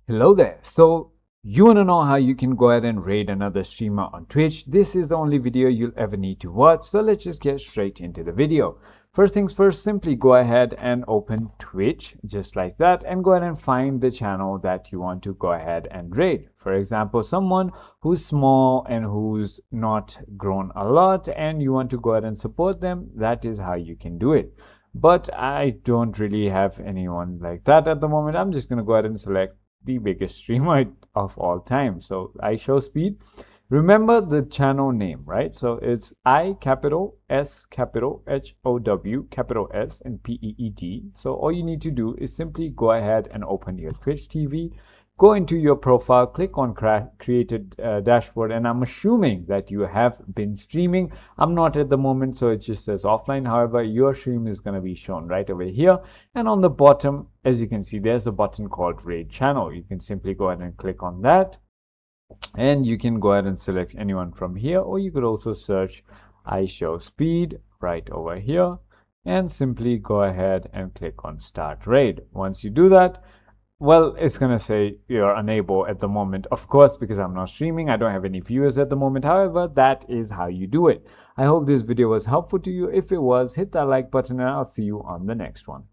Hello there. So you want to know how you can go ahead and raid another streamer on Twitch? This is the only video you'll ever need to watch. So let's just get straight into the video. First things first, simply go ahead and open Twitch just like that and go ahead and find the channel that you want to go ahead and raid. For example, someone who's small and who's not grown a lot and you want to go ahead and support them, that is how you can do it. But I don't really have anyone like that at the moment. I'm just going to go ahead and select the biggest streamer of all time. So I show speed. Remember the channel name, right? So it's I capital S capital HOW capital S and PEED. So all you need to do is simply go ahead and open your Twitch TV, go into your profile, click on created dashboard, and I'm assuming that you have been streaming. I'm not at the moment, so it just says offline. However, your stream is going to be shown right over here, and on the bottom, as you can see, there's a button called raid channel. You can simply go ahead and click on that, and you can go ahead and select anyone from here, or you could also search I show speed right over here and simply go ahead and click on start raid. Once you do that, well, it's going to say you're unable at the moment, of course, because I'm not streaming. I don't have any viewers at the moment. However, that is how you do it. I hope this video was helpful to you. If it was, hit that like button and I'll see you on the next one.